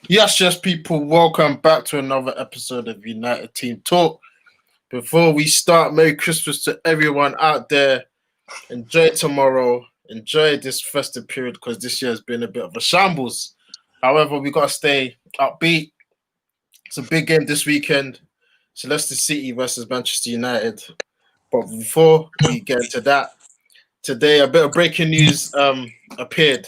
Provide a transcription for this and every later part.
Yes, people, welcome back to another episode of United Team Talk. Before we start, Merry Christmas to everyone out there. Enjoy tomorrow. Enjoy this festive period because this year has been a bit of a shambles. However, we got to stay upbeat. It's a big game this weekend. It's Leicester City versus Manchester United. But before we get into that, today a bit of breaking news appeared.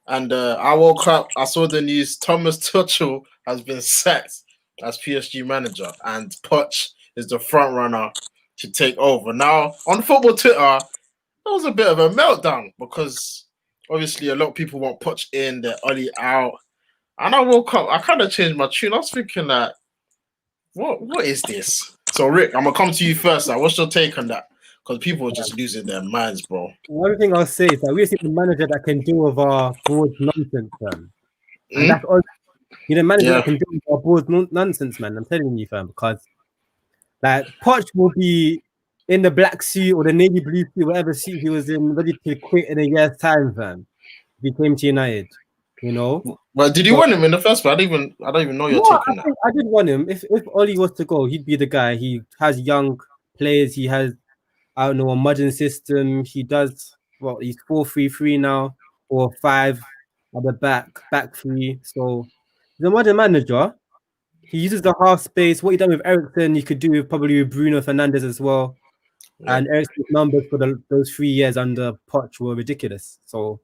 And I woke up, I saw the news. Thomas Tuchel has been sacked as PSG manager, and Poch is the front runner to take over. Now, on football Twitter, there was a bit of a meltdown because obviously a lot of people want Poch in, they're Ollie out. And I woke up, I kind of changed my tune. I was thinking that, what is this? So, Rick, I'm going to come to you first. Now. What's your take on that? Because people are just losing their minds, bro. One thing I'll say is that we just need a manager that can deal with our board nonsense, fam. And that's all. You know, manager that can deal with our board nonsense, man. I'm telling you, fam, because like Poch will be in the black suit or the navy blue suit, whatever suit he was in, ready to quit in a year's time, fam. If he came to United, you know. Well, did you want him in the first place? I don't even know your take on that. I did want him. If Ollie was to go, he'd be the guy. He has young players. He has, I don't know, a modern system. He does he's 4-3-3 now, or 5 at the back three. So he's a modern manager. He uses the half space. What he done with Eriksen, he could do probably with Bruno Fernandes as well. Yeah. And Eriksen's numbers for those 3 years under Poch were ridiculous. So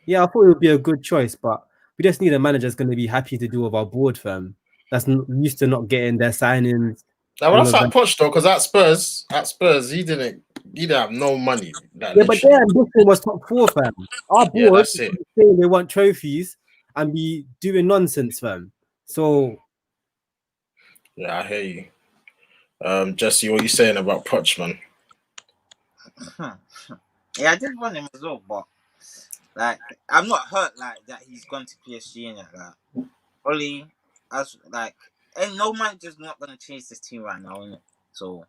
yeah, I thought it would be a good choice, but we just need a manager that's going to be happy to do with our board firm. That's used to not getting their signings. Now, that's like Poch though, because at Spurs, he didn't have no money. But their ambition was top 4, fam. Our board saying they want trophies and be doing nonsense, fam. So yeah, I hear you. Jesse, what are you saying about Poch, man? Yeah, I did want him as well, but like I'm not hurt like that he's gone to PSG and like Ollie, as like, and no manager's not gonna change this team right now, innit? So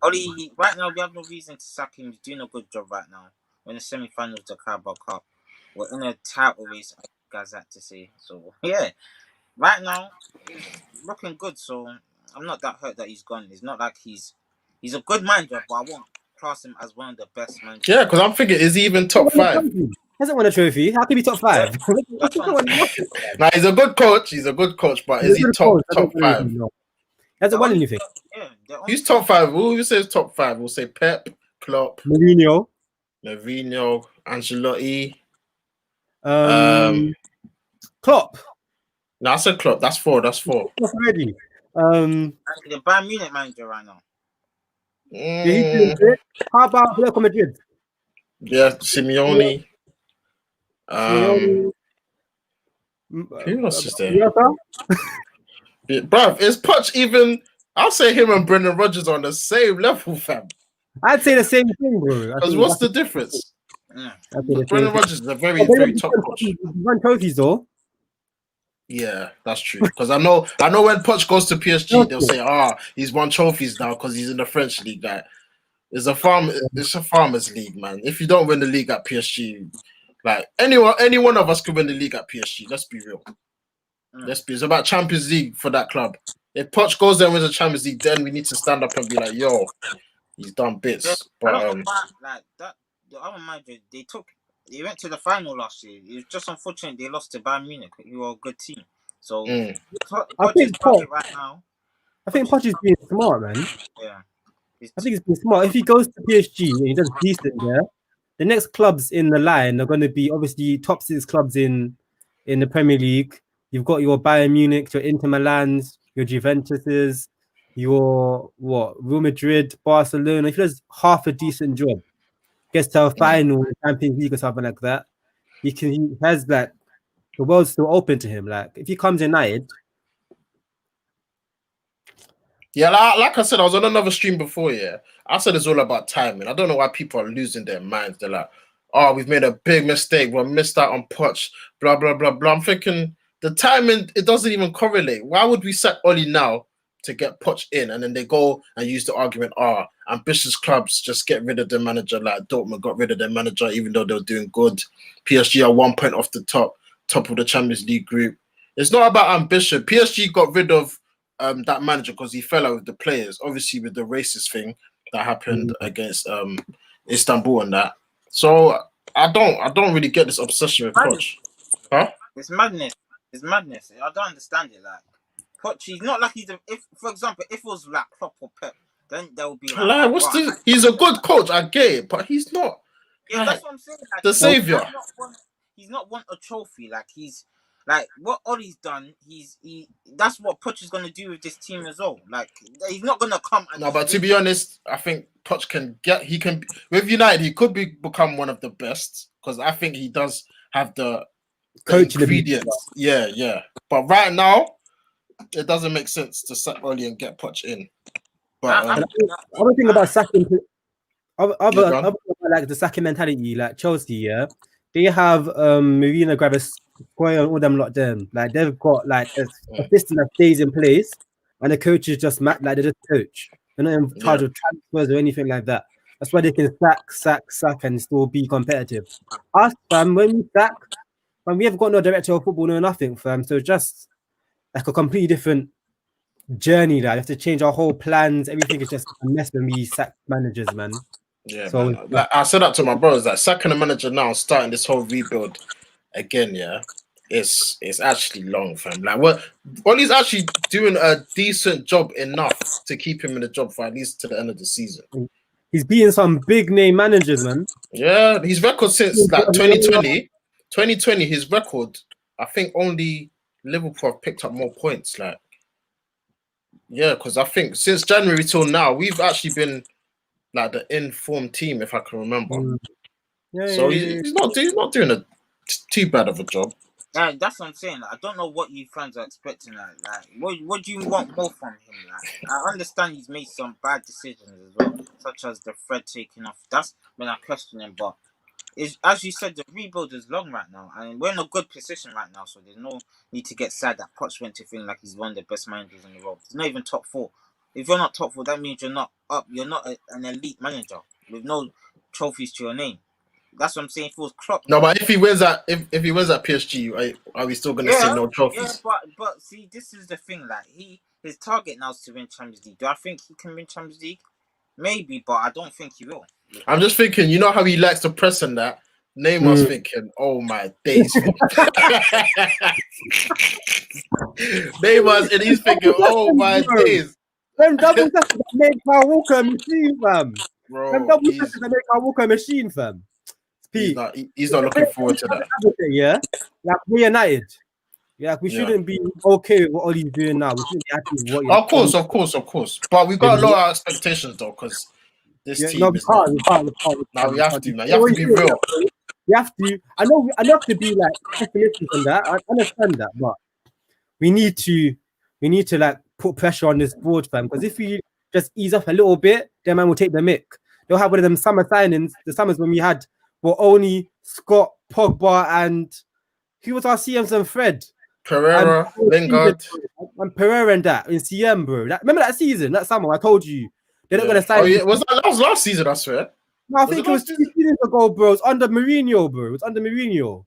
Ollie, right now we have no reason to sack him. He's doing a good job right now. We're in the semi-finals of the Carabao Cup. We're in a title race, as you guys had to say. So yeah, right now he's looking good. So I'm not that hurt that he's gone. It's not like he's a good manager, but I won't class him as one of the best managers. Yeah, because I'm thinking, is he even top 5? He hasn't won a trophy. How can he be top 5? Nah, he's a good coach. He's a good coach, but is he top 5? He hasn't won anything. Who's top 5? Who says top 5? We'll say Pep, Klopp, Mourinho, Ancelotti. Klopp. No, I said Klopp. That's 4. That's already. The Bayern Munich manager right now. How about Atletico Madrid? Yeah, Simeone. Who else is there? Bruv, is Poch even? I'll say him and Brendan Rodgers on the same level, fam. I'd say the same thing, bro. Because what's the difference? Brendan Rodgers is a very top coach. He won trophies though. Yeah, that's true. Because I know when Poch goes to PSG, they'll say, he's won trophies now because he's in the French league. Like, it's a farmers league, man. If you don't win the league at PSG, like any one of us could win the league at PSG. Let's be real. It's about Champions League for that club. If Poch goes there and wins the Champions League, then we need to stand up and be like, yo, he's done bits. Yeah, but like that, the other manager, they went to the final last year. It was just unfortunate they lost to Bayern Munich, who were a good team. So I think Poch right now. I think Poch is being smart, man. Yeah. I think he's being smart. If he goes to PSG and he does decent there, the next clubs in the line are going to be obviously top 6 clubs in the Premier League. You've got your Bayern Munich, your Inter Milans, your Juventuses, your Real Madrid, Barcelona. If he does half a decent job, gets to a final Champions League or something like that, he has that. The world's still open to him. Like if he comes United. Yeah, like I said, I was on another stream before. Yeah, I said it's all about timing. I don't know why people are losing their minds. They're like, we've made a big mistake. We missed out on Poch. Blah blah blah blah. I'm thinking the timing, it doesn't even correlate. Why would we sack Ollie now to get Poch in, and then they go and use the argument, ambitious clubs just get rid of the manager, like Dortmund got rid of their manager even though they were doing good. PSG are 1 point off the top of the Champions League group. It's not about ambition. PSG got rid of that manager because he fell out with the players. Obviously, with the racist thing that happened against Istanbul and that. So I don't really get this obsession with Poch. Huh? It's madness. It's madness. I don't understand it. Like Poch, he's not like if for example, if it was like Klopp or Pep, then there would be like, Like, what's the? He's a good coach. I get it, but he's not. Yeah, like, that's what I'm saying. Like, the savior. He's not want a trophy. Like he's like what Ollie's done. That's what Poch is gonna do with this team as well. Like he's not gonna come. And No, but to be honest, I think Poch can with United. He could become one of the best because I think he does have the ingredients. Yeah. But right now, it doesn't make sense to sack Ollie and get Poch in. But other thing about sacking, other like the sacking mentality, like Chelsea, yeah, they have Marina Gravis, all them lot them. Like they've got like a system that stays in place, and the coach is just like they just coach. They're not in charge of transfers or anything like that. That's why they can sack, and still be competitive. Us, fam, when we sack, fam, we have got no director of football, no nothing, fam. So just like a completely different journey that you have to change our whole plans. Everything is just a mess when we sack managers, man. Yeah, so man. Like, I said that to my brothers, that sacking a manager now, starting this whole rebuild again, yeah, it's actually long, fam. Like what Ollie's actually doing a decent job enough to keep him in the job for at least to the end of the season. He's beating some big name managers, man. Yeah, his record since like 2020, his record, I think only Liverpool have picked up more points. Like, yeah, because I think since January till now, we've actually been like the informed team, if I can remember. He's not doing a too bad of a job. That's what I'm saying. Like, I don't know what you fans are expecting. Like what do you want more from him? Like, I understand he's made some bad decisions as well, such as the Fred taking off. That's when I question him. But as you said, the rebuild is long right now, and we're in a good position right now. So there's no need to get sad that Poch went to feel like he's one of the best managers in the world. He's not even top 4. If you're not top 4, that means you're not up. You're not an elite manager with no trophies to your name. That's what I'm saying. If it was Klopp, no, but if he wins at PSG, are we still gonna say no trophies? Yeah, but see, this is the thing. Like his target now is to win Champions League. Do I think he can win Champions League? Maybe, but I don't think he will. I'm just thinking. You know how he likes to press on that. Neymar's thinking, "Oh my days." Neymar's and he's thinking, "Oh my days." Them double touches that make Kyle Walker a machine, fam. Bro, them double touches that make Kyle Walker a machine, fam. He's not looking forward to that. Yeah, like we're United. Yeah, we shouldn't be okay with what Ollie's doing now. We shouldn't be happy with what you're Of course. But we've got a lot of expectations though, because this team is not. Now we have to, man. You have to be real. You have to. I know have to be like pessimistic on that. I understand that, but we need to like put pressure on this board, fam. Because if we just ease up a little bit, then man will take the mick. They'll have one of them summer signings. The summers when we had only Scott, Pogba, and who was our CMs and Fred? Pereira, Lingard. And Pereira and that in CM, bro. Remember that season, that summer? I told you they're not gonna sign. Oh yeah, that was last season? I swear. No, I think it was 2 seasons ago, bro. It was under Mourinho, bro. It was under Mourinho.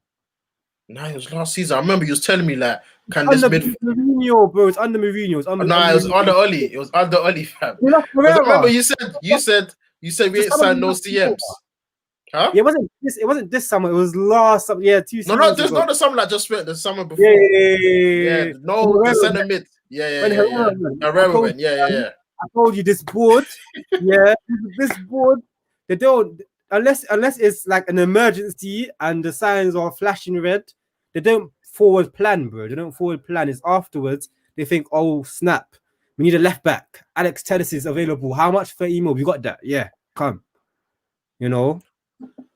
No, it was last season. I remember you was telling me like, can this Mourinho, bro? It's under Mourinho. It was under. No, it was under Oli. It was under Oli, fam. I remember you said we ain't signed no CMs. Huh? Yeah, it wasn't this summer. It was last summer. Yeah, 2 seasons. No, not the summer that just went. The summer before. Yeah. No, the center mid. Yeah. Herrera went. Yeah. I told you this board. This board. They don't unless it's like an emergency and the signs are flashing red. They don't forward plan, bro. They don't forward plan. It's afterwards they think, oh snap, we need a left back. Alex Telles is available. How much? 30 mil. We got that. Yeah, come. You know.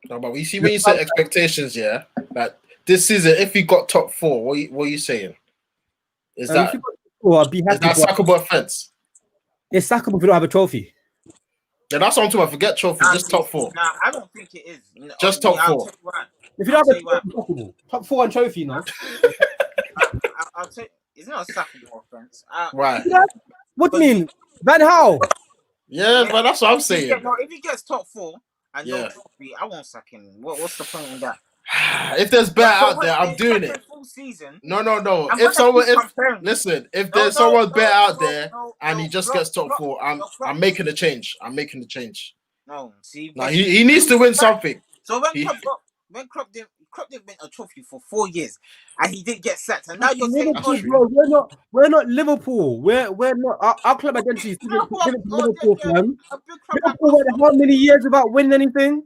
No, but you see when you say expectations, yeah, like this season, if we got top 4, what are you saying? Is that I'd be happy. Is that sackable offense? It's sackable if we don't have a trophy. Yeah, that's what I'm talking about. Forget trophy, just top 4. Nah, I don't think it is. Just top 4. If you don't have a trophy, top 4 and trophy, no. I'll tell you, it's not a sackable offense. Right. What do you mean? Van Gaal? Yeah, but that's what I'm saying. If he gets top 4 and no trophy, I won't sack him. What's the point in that? If there's better But out there, I'm they doing second it. full season. No. I'm If gonna someone, keep comparing. if No, there's someone better out no, there no, and he no. just gets top four, Klopp. I'm making the change. I'm making the change. No, see, Now he needs to win something. So He when Klopp didn't win a trophy for 4 years, and he did get sacked, and now you're saying, That's Liverpool, true. bro. We're not Liverpool. We're not. Our club identity is different to Liverpool, fam. a big club like Liverpool went how many years without winning anything?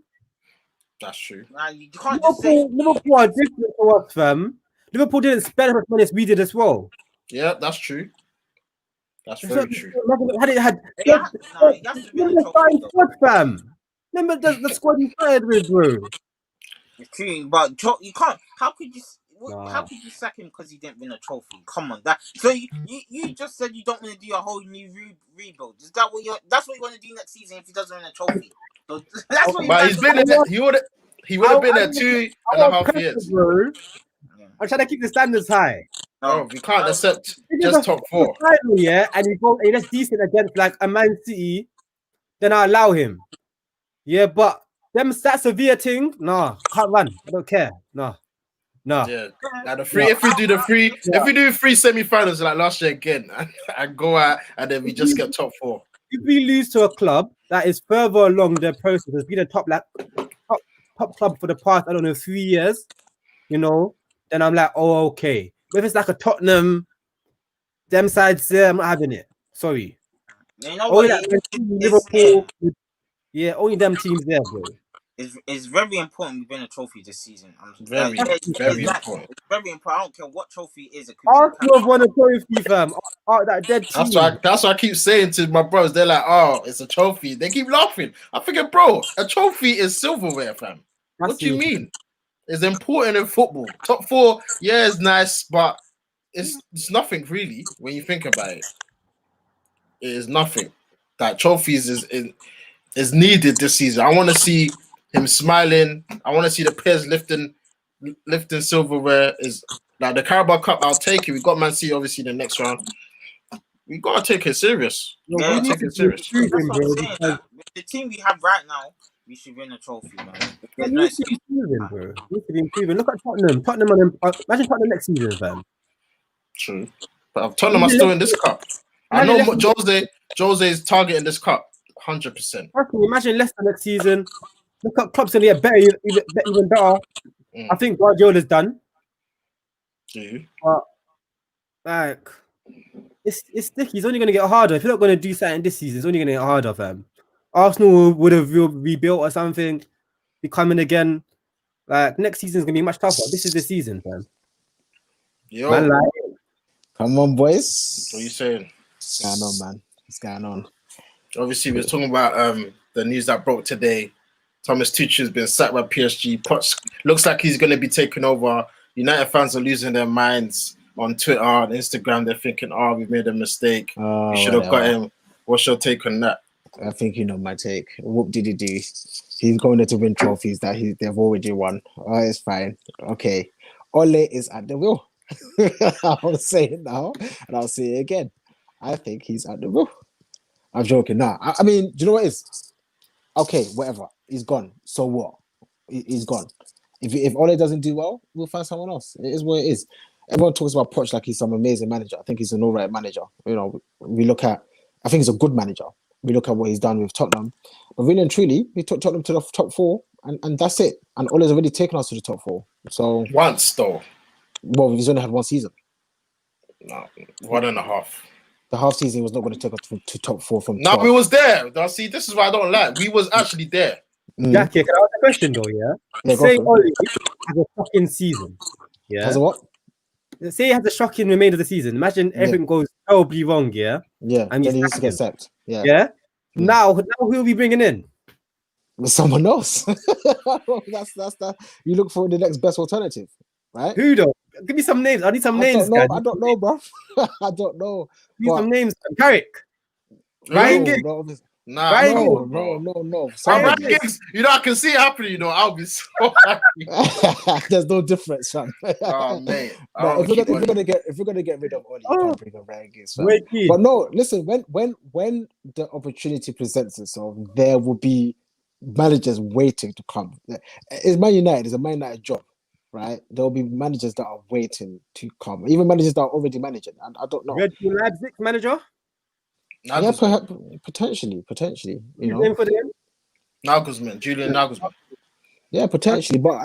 That's true. Nah, you can't just say. Liverpool are different to us, fam. Liverpool didn't spend as much money as we did as well. Yeah, that's true. That's very true. Had it had. He has to win Remember a the starting trophy, though. squad, fam. Remember the squad he started with, bro. It's true, but you can't. How could you? Nah. How could you sack him because he didn't win a trophy? Come on, that. So you just said you don't want to do a whole new rebuild. Is that what that's what you want to do next season if he doesn't win a trophy? So that's what. But he's been in there. He would have been there 2.5 years. Bro. I'm trying to keep the standards high. No, we can't accept just top four. Final, yeah, and he does decent against like a Man City, then I allow him. Yeah, but them stats severe thing, nah, can't run. I don't care. Nah. Yeah. Now if we do three semi-finals like last year again, and go out and then we just get top four. If we lose to a club that is further along their process, has been a top club for the past, I don't know, 3 years, you know, then I'm like, oh, okay. But if it's like a Tottenham, them sides there, I'm not having it. Sorry. You know what? Liverpool, yeah, only them teams there, bro. It's very important we win a trophy this season. Very important. It's very important. I don't care what trophy it is. Arsenal have won a trophy, fam. That dead team. That's what I keep saying to my bros. They're like, oh, it's a trophy. They keep laughing. I figure, bro, a trophy is silverware, fam. What do you mean? It's important in football. Top four, yeah, it's nice, but it's nothing really when you think about it. It is nothing. That trophies is needed this season. I want to see him smiling. I want to see the players lifting silverware. Is like the Carabao Cup. I'll take it. We got Man City obviously in the next round. We gotta take it serious. Yeah, take it serious. That's what I'm saying. With the team we have right now, we should win a trophy, man. We need to be improving, bro. We need to be improving. Look at Tottenham. Imagine Tottenham next season, fam. True. But Tottenham are still in this cup. I know Jose is targeting this cup 100%. Imagine Leicester next season. Look at Klopp's gonna get better, even better. I think Guardiola's done. But like, it's sticky. It's only gonna get harder. If you're not gonna do something this season, it's only gonna get harder, fam. Arsenal would have rebuilt or something, be coming again. Like next season's gonna be much tougher. This is the season, fam. Yo, man, like, come on, boys. What are you saying? What's going on, man? What's going on? Obviously, we're talking about the news that broke today. Thomas Tuchel's been sacked by PSG. Poch looks like he's going to be taking over. United fans are losing their minds on Twitter and Instagram. They're thinking, "Oh, we've made a mistake. We should have got him." What's your take on that? I think you know my take. What did he do? He's going there to win trophies that they've already won. Oh, it's fine. Okay. Ole is at the wheel. I'll say it now, and I'll say it again. I think he's at the wheel. I'm joking. Nah, I mean, do you know what it is? Okay, whatever. He's gone. So what? He's gone. If Ole doesn't do well, we'll find someone else. It is what it is. Everyone talks about Poch like he's some amazing manager. I think he's an all right manager. You know, I think he's a good manager. We look at what he's done with Tottenham. But really and truly, he took Tottenham to the top four, and that's it. And Ole's already taken us to the top four. So once, though. Well, he's only had one season. No, 1.5. The half season was not going to take us to top four from. No, we was there. Now, see, this is what I don't like. We was actually there. Jackie, can I ask a question though? Yeah. Say Ole has a shocking season. Yeah. Has a what? Say he has a shocking remainder of the season. Imagine everything goes terribly wrong. Yeah. Yeah. And then he needs to get sacked. Yeah. Yeah. Now who are we bringing in? Someone else. that's that. You look for the next best alternative, right? Who though? Give me some names. I need some names. I don't know, bro. I don't know. Give me some names. Carrick. Ryan Giggs. No. Ryan Giggs, you know, I can see it happening. You know, I'll be so happy. There's no difference, son. Oh man. If we're gonna get rid of Oli, you can't bring up Ryan Giggs. But no, listen. When the opportunity presents itself, there will be managers waiting to come. It's Man United. It's a Man United job. right? There'll be managers that are waiting to come, even managers that are already managing. And I don't know. Red Bull Leipzig manager. Yeah, potentially, you His know. name for them. Nagelsmann, Julian Nagelsmann. Yeah, potentially, but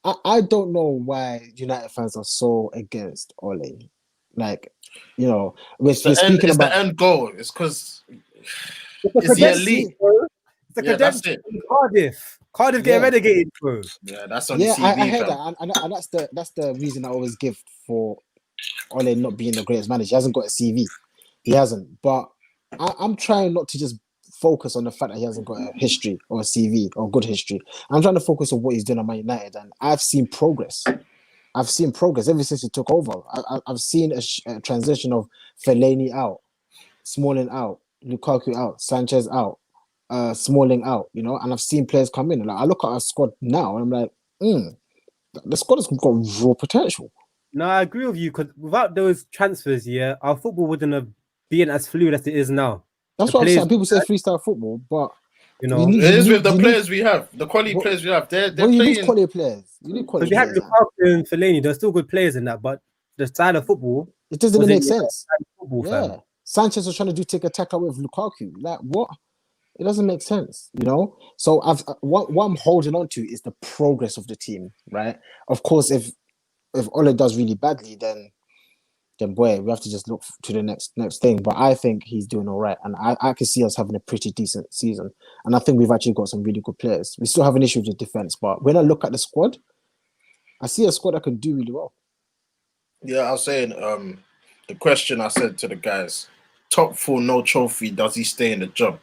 I don't know why United fans are so against Ole. Like, you know, we're speaking It's about the end goal. It's because It's a it's the credential, elite. bro. It's a Yeah, that's credential. it. Cardiff. Cardiff getting yeah, relegated, bro. Yeah, that's on the yeah. I CV, heard fam. that, and that's the reason I always give for Ole not being the greatest manager. He hasn't got a CV. He hasn't. But I'm trying not to just focus on the fact that he hasn't got a history or a CV or good history. I'm trying to focus on what he's doing at Man United, and I've seen progress. I've seen progress ever since he took over. I've seen a transition of Fellaini out, Smalling out, Lukaku out, Sanchez out, Smalling out, you know, and I've seen players come in. Like I look at our squad now and I'm like, the squad has got raw potential. No, I agree with you because without those transfers, yeah, our football wouldn't have been as fluid as it is now. That's The what I'm players, saying. People say freestyle football, but you you know, need It is with the you need players we have, the quality but, players we have. They're but you need playing. quality players. You need because quality we had players. Lukaku and Fellaini, they're still good players in that, but the style of football It doesn't wasn't make your sense. style of football, Yeah. fam. Sanchez was trying to do take a tackle with Lukaku. Like what? It doesn't make sense, you know. So what I'm holding on to is the progress of the team, right? Of course, if Ole does really badly, then boy, we have to just look to the next thing. But I think he's doing all right, and I can see us having a pretty decent season. And I think we've actually got some really good players. We still have an issue with the defense, but when I look at the squad, I see a squad that can do really well. Yeah, I was saying, the question I said to the guys, top four, no trophy, does he stay in the job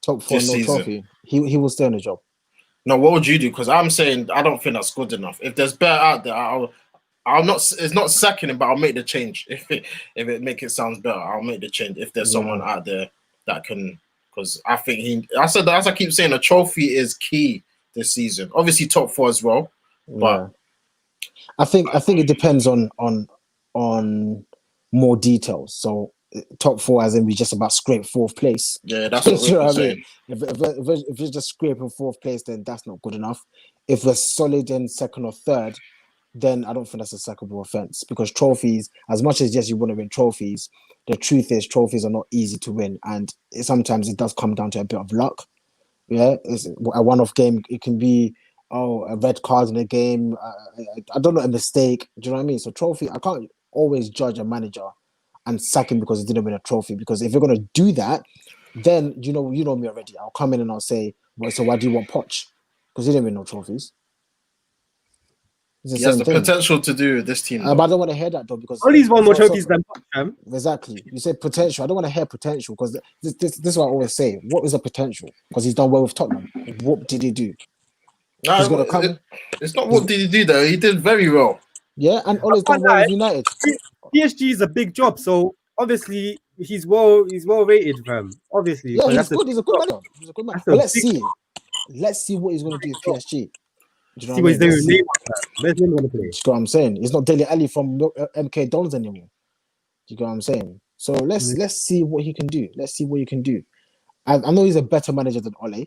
Top four, this no season? trophy. He will stay on the job. No, what would you do? Because I'm saying I don't think that's good enough. If there's better out there, I'll not. It's not sacking him, but I'll make the change. If it make it sounds better, I'll make the change. If there's someone out there that can, because I think I said that, as I keep saying, a trophy is key this season. Obviously, top four as well, but I think it depends on more details. So top four, as in we just about scrape fourth place. Yeah, that's what we're saying. If it's just scraping fourth place, then that's not good enough. If we're solid in second or third, then I don't think that's a sackable offense, because trophies, as much as yes, you want to win trophies, the truth is trophies are not easy to win, and sometimes it does come down to a bit of luck. Yeah, it's a one-off game. It can be a red card in a game. I don't know, a mistake. Do you know what I mean? So trophy, I can't always judge a manager and sack him because he didn't win a trophy. Because if you're gonna do that, then you know me already. I'll come in and I'll say, well, so why do you want Poch? Because he didn't win no trophies. It's the He has same the thing. potential to do this team. But I don't want to hear that though, because Ollie's won more trophies than Poch, fam. exactly. You said potential. I don't want to hear potential, because this is what I always say. What is the potential? Because he's done well with Tottenham. What did he do? He's gonna come. It's not what did he do though. He did very well. Yeah, and Ole's done well with United. PSG is a big job, so obviously he's well rated, fam. Obviously, Yeah, because he's good. He's a good man. He's a good man. That's But a let's big see. Let's see what he's going to do with PSG. Do you know see what what I mean? he's doing Let's with see. Neymar, fam. Where's Neymar gonna play? Do you know what I'm saying? He's not Dele Alli from MK Dons anymore. Do you know what I'm saying? So let's see what he can do. Let's see what he can do. I know he's a better manager than Ole.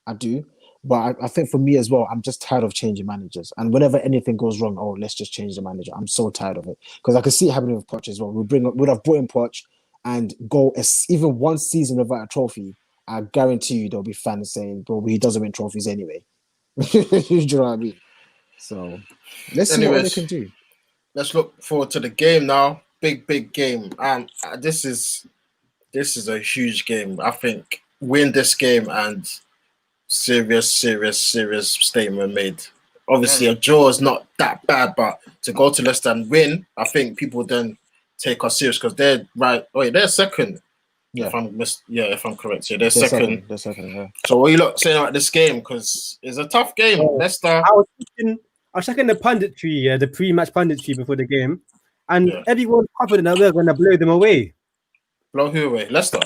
I do. But I think for me as well, I'm just tired of changing managers. And whenever anything goes wrong, let's just change the manager. I'm so tired of it. Because I can see it happening with Poch as well. We'd have brought in Poch and go even one season without a trophy. I guarantee you there'll be fans saying, bro, he doesn't win trophies anyway. Do you know what I mean? So let's see what they can do. Let's look forward to the game now. Big game. And this is a huge game. I think win this game and serious statement made. Obviously, a draw is not that bad, but to go to Leicester and win, I think people then take us serious, because they're right. They're second. Yeah. If I'm correct, they're second. They're second. Yeah. So what are you lot saying about this game? Because it's a tough game. Leicester. I was checking the punditry, the pre-match punditry before the game, and everyone's confident that we're gonna blow them away. Blow who away? Leicester.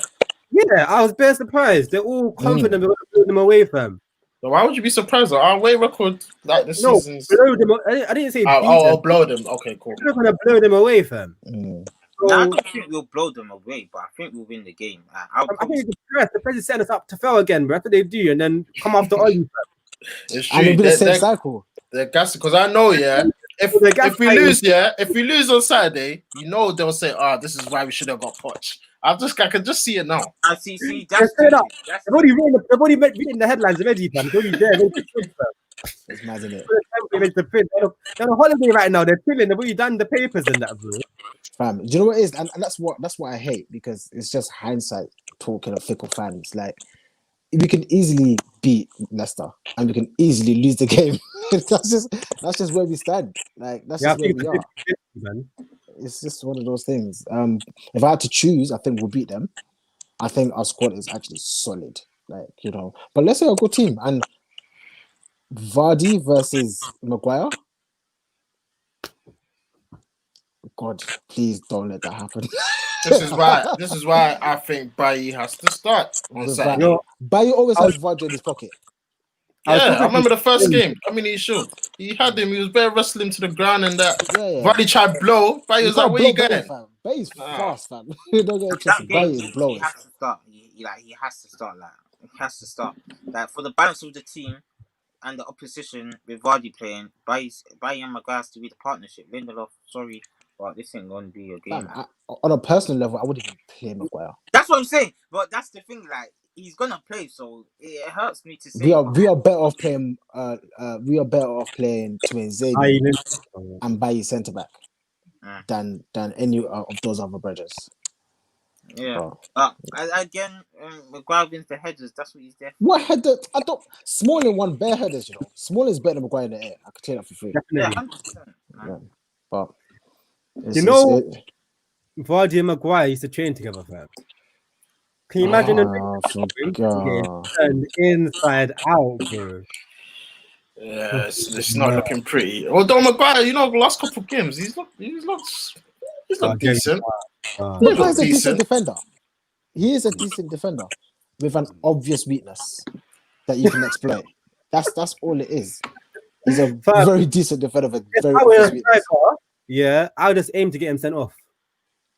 Yeah, I was very surprised. They're all confident we're gonna blow them away, fam. So why would you be surprised? Our away record like this season's. Blow them. I didn't say. I'll blow them. Okay, cool. We're gonna blow them away, fam. So, I don't think we'll blow them away, but I think we'll win the game. I think the press is setting us up to fail again, bro. That's what they do, and then come after Ollie. It's true. And it'll be the same cycle. They're gassing because I know, yeah. If we lose, yeah, if we lose on Saturday, you know they'll say, this is why we should have got Poch. I can just see it now. I see. That's stupid. They've already written the headlines already, fam. It's already there. It's mad, isn't it? They're on holiday right now. They're chilling. They've already done the papers and that, bro. Fam, do you know what it is? And that's what I hate, because it's just hindsight talking of fickle fans. Like, we can easily beat Leicester and we can easily lose the game. that's just where we stand. Like, that's just where we are. Man. It's just one of those things. If I had to choose, I think we'll beat them. I think our squad is actually solid. Like, you know, but let's say a good team. And Vardy versus Maguire. God, please don't let that happen. This is why I think Bailly has to start on Saturday. Bailly always has Vardy in his pocket. Yeah, I remember the first game. I mean, he should. He had him. He was bare wrestling to the ground and that. Vardy tried blow. Bailly was like, "Where you going?" Bailly's fast, fam. Don't get interested. Bailly is blowing. He has to start. He has to start. He has to start. Like, for the balance of the team and the opposition with Vardy playing, Bailly and Maguire has to be the partnership. Lindelof, sorry. But this ain't gonna be a game. On a personal level, I wouldn't even play Maguire. That's what I'm saying. But that's the thing. Like, he's gonna play, so it hurts me to say. We are better off playing. We are better off playing Twin and Bailly centre back than any of those other brothers. Yeah. Again, Maguire wins the headers. That's what he's there for. What header? I don't. Smalling won bare headers. You know, Smalling's better than Maguire in the air. I could tell that for free. Yeah, 100%. Yeah, but. Vardy and Maguire used to train together, fam. Can you imagine them turned inside out, bro? Yeah, it's not looking pretty. Although Maguire, you know, the last couple of games, he's looked decent. Maguire's a decent defender. He is a decent defender with an obvious weakness that you can exploit. That's all it is. He's a very decent defender with very obvious weakness. Yeah, I'll just aim to get him sent off.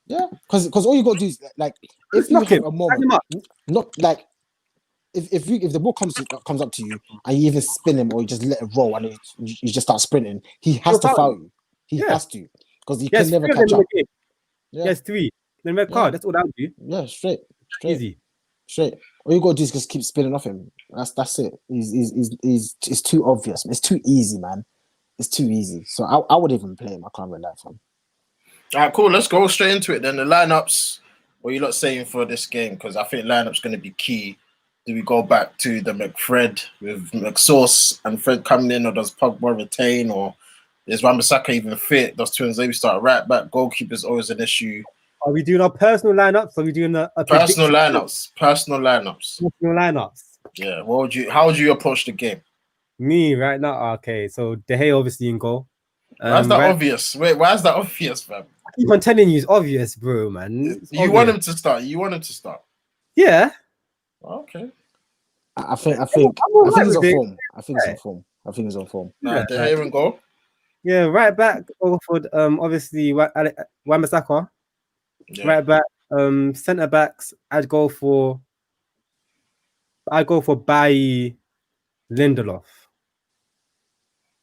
Yeah, because all you got to do is, like, if you have a moment, not like if the ball comes up to you and you even spin him or you just let it roll and you just start sprinting, he has to foul you. He has to, because he can never catch up. Yes, 3. Then red card. That's all I'll do. Yeah, straight, easy, straight. All you got to do is just keep spinning off him. That's it. It's too obvious. It's too easy, man. It's too easy. So I would even play him. I can't rely on him. All right, cool. Let's go straight into it then. The lineups. What are you lot saying for this game? Because I think lineup's going to be key. Do we go back to the McFred with McSauce and Fred coming in, or does Pogba retain, or is Wan-Bissaka even fit? Does Twinsley start right back? Goalkeeper's always an issue. Are we doing our personal lineups? Are we doing a personal lineups? Personal lineups. Yeah. How would you approach the game? Me right now, okay. So De Gea obviously in goal. Why's that obvious? Wait, why is that obvious, man? I keep on telling you, it's obvious, bro, man. You want him to start? Yeah. Okay. I think he's on form. De Gea in goal. Yeah, right back. Go for obviously Wan-Bissaka. Yeah. Right back. Centre backs. I'd go for Bailly, Lindelof.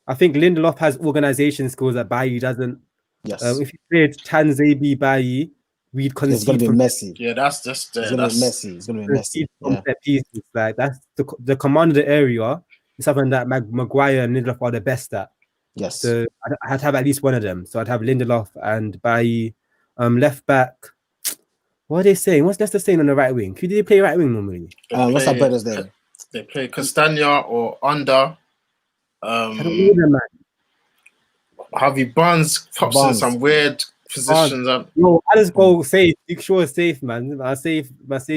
I think Lindelof has organisation skills that Bailly doesn't. Yes. If you played Tanzebi Bailly, we'd concede. It's going to be messy. Yeah, that's just. It's going to be messy. It's going to be messy. Yeah. Pieces. Like, that's the command of the area. It's something that Maguire and Lindelof are the best at. Yes. So I'd have at least one of them. So I'd have Lindelof and Bailly. Left back. What are they saying? What's Leicester saying on the right wing? Who do they play right wing normally? What's that brother's name? They play Castagna or Under. I don't know them, man. Harvey Barnes pops in some weird positions. No, I just go safe. You sure it's safe, man. My safe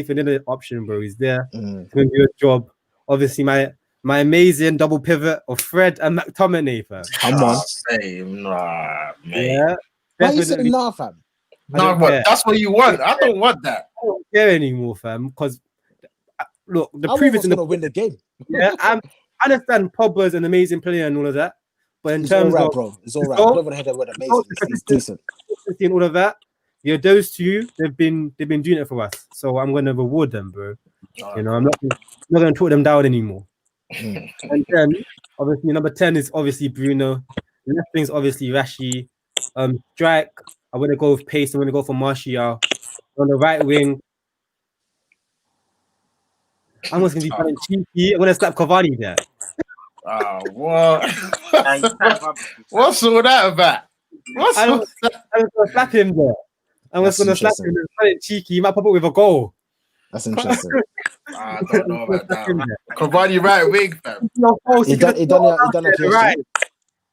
another option, bro. He's there. It's gonna do a job. Obviously, my amazing double pivot of Fred and McTominay, fam. Come on, same, nah, mate. Yeah. Why are you saying nah, fam? No, but that's what you want. I don't want that. I don't care anymore, fam. Because look, the previous going to win the game. Yeah, I understand Pogba's an amazing player and all of that, but in terms of bro, it's all right. I don't want to hear that word amazing. It's decent. And all of that, yeah, those two, they've been doing it for us. So I'm going to reward them, bro. You know, I'm not going to talk them down anymore. Mm. And then obviously number 10 is obviously Bruno. Left wing's obviously Rashi. Strike, I'm gonna go with pace. I'm gonna go for Martial. On the right wing, I'm just gonna be fun and cheeky. I'm gonna slap Cavani there. What? You can't rubbish. What's all that about? What's I'm all that? just gonna slap him there. I'm just That's gonna slap interesting. him and fun and cheeky. He might pop up with a goal. That's interesting. I don't know about Slap him that. there. Cavani right wing, fam. No post, He he done could've he done scored he done at after the PSG. right.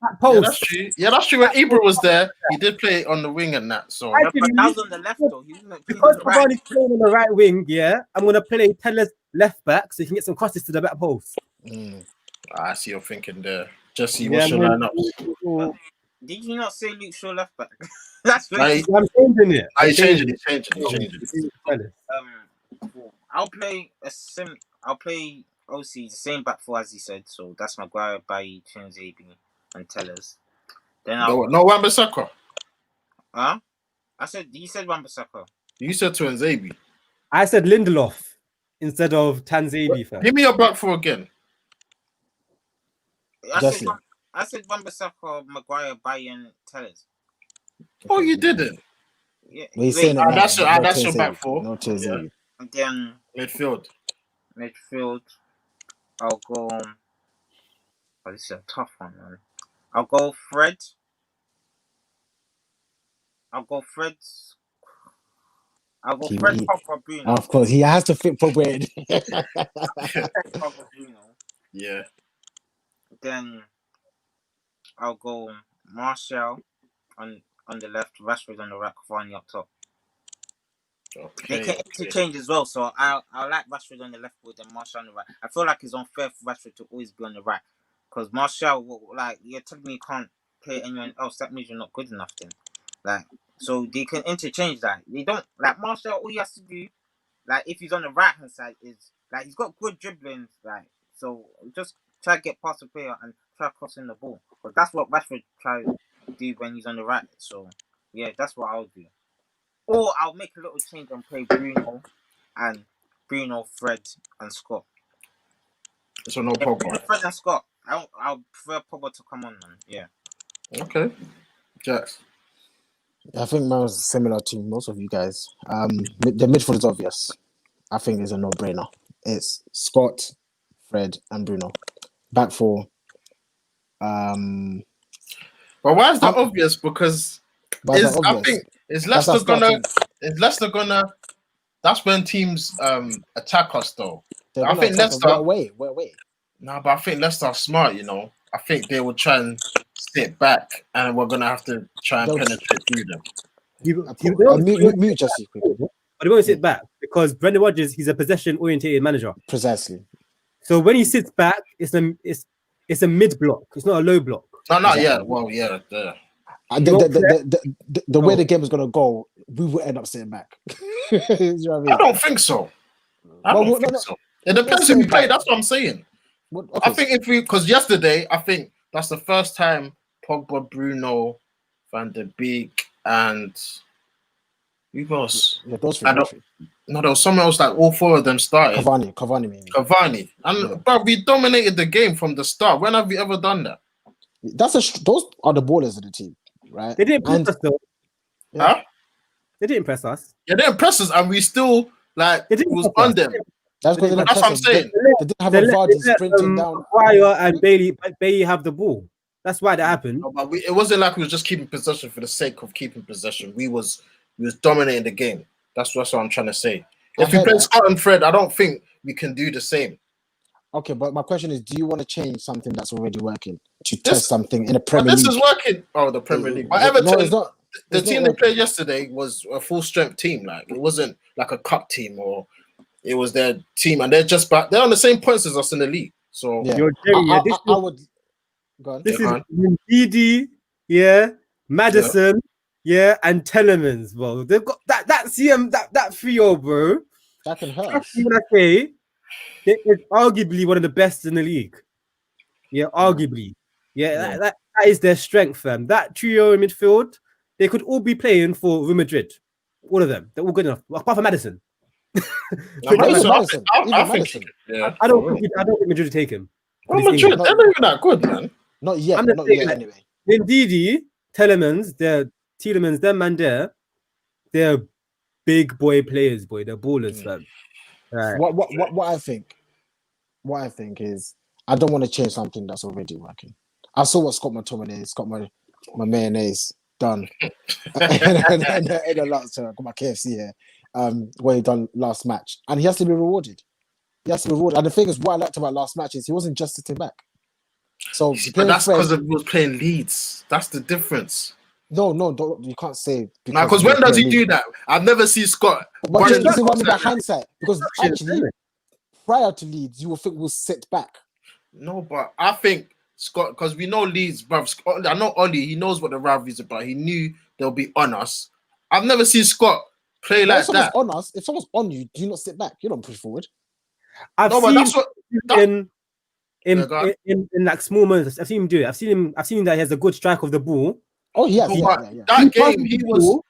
That Yeah, post. that's true. Yeah, that's true. When Ibra was there, he did play on the wing and that. So Yeah, but that was on the left though. He wasn't playing Because on the right. Cavani's playing on the right wing, yeah, I'm gonna play Teller's left back so he can get some crosses to the back post. Mm. I see you're thinking there. Jesse, Yeah, what's your man. lineups? Did you not say Luke Shaw left back? That's what Like, I'm changing it. I I'm changing changing it. Changing it. I'll play I'll play OC the same back four as he said. So that's Maguire, Bailly, Chinzabi, and Tellers. Then No Wan-Bissaka. Huh? I said he said Wan-Bissaka. You said to Nzabi. I said Lindelof instead of Tanzabi, fam. Give me your back four again. Jesse. I said Wan-Bissaka, Maguire, Bailly, and Tellers. Oh, you didn't. Yeah, Well, he's saying it now. That's your Tuesday. back four. No Tuesday. And then Midfield. I'll go. Oh, this is a tough one, man. I'll go Fred. He- Fred, he- Pogba, Bruno. Of course, he has to fit Pogba in. Pogba, Bruno. Yeah. Then I'll go Martial on the left, Rashford on the right, Cavani up top. They can interchange as well, so I like Rashford on the left foot and Martial on the right. I feel like it's unfair for Rashford to always be on the right because Martial, like, you're telling me you can't play anyone else. That means you're not good enough then. Like, so they can interchange that. They don't like Martial. All he has to do, like, if he's on the right hand side, is like he's got good dribbling, like, so just try to get past the player and try crossing the ball. But that's what Rashford tries to do when he's on the right. So yeah, that's what I'll do. Or I'll make a little change and play Bruno, Fred, and Scott. So no Pogba. Fred and Scott. I'll prefer Pogba to come on, man. Yeah. Okay. Jax. I think mine was similar to most of you guys. The midfield is obvious. I think it's a no-brainer. It's Scott, Fred, and Bruno. Back four. But why is that obvious? Because I think is Leicester gonna that's when teams attack us though. I think Leicester wait. No, but I think Leicester are smart, you know. I think they will try and sit back and we're gonna have to try and penetrate through them. Mute Jesse quickly. But he won't sit back because Brendan Rodgers, he's a possession-oriented manager. Precisely. So when he sits back, it's a mid block. It's not a low block. No, exactly. Yeah. Well, yeah. The way the game is gonna go, we will end up sitting back. You know what I mean? I don't think so. I don't think so. It depends who we play. That's what I'm saying. I think because yesterday, I think that's the first time Pogba, Bruno, Van der Beek, and who else? Yeah, those three. No, there was someone else. Like all four of them started. Cavani, maybe. Cavani, and but we dominated the game from the start. When have we ever done that? Those are the ballers of the team, right? They didn't press us though. Huh? They didn't press us. Yeah, they didn't press us, and we still was on them. That's because that's what I'm saying. They didn't have a Vardy sprinting down. Maguire and Bailey have the ball. That's why that happened. No, but it wasn't like we was just keeping possession for the sake of keeping possession. We was dominating the game. That's what I'm trying to say. If we play Scott and Fred, I don't think we can do the same. Okay, but my question is, do you want to change something that's already working to test something in a Premier League? This is working. Oh, the Premier League. But Everton, the team they played yesterday was a full strength team. Like it wasn't like a cup team or it was their team, and they're on the same points as us in the league. So I would. Go on. This is Ndidi, Madison, and Telemans, bro. They've got that trio, bro. That can hurt. What I say, it's arguably one of the best in the league. Yeah, arguably. Yeah, that is their strength, fam. That trio in midfield, they could all be playing for Real Madrid. All of them. They're all good enough. Apart from Madison. I don't think Madrid would take him. Well, this Madrid, England. they're not even that good, man. Not yet. I'm just Not saying yet. that Anyway. Ndidi, Tielemans, them man there, they're big boy players, boy. They're ballers, fam. Right. What I think is I don't want to change something that's already working. I saw what Scott McTominay, my mayonnaise done. and the last got my KFC here. What he done last match, and he has to be rewarded. He has to be rewarded. And the thing is, what I liked about last match is he wasn't just sitting back. So But that's Fred, because he was playing Leeds. That's the difference. no, you can't say Now, because he was when does he playing do that? I've never seen Scott. But running this is what I the mean by box like hindsight, because actually, prior to Leeds, you would think we'll sit back. No, but I think Scott, because we know Leeds, bruv. I know Ollie, he knows what the rivalry's about. He knew they'll be on us. I've never seen Scott play But like if someone's that. on us, if someone's on you, do you not sit back? You don't push forward. I've No, but seen that's what. That, in like small moments. I've seen him do it. I've seen that he has a good strike of the ball. Oh, he has. no, Yeah, but yeah, yeah. that He game, passes he the was. ball.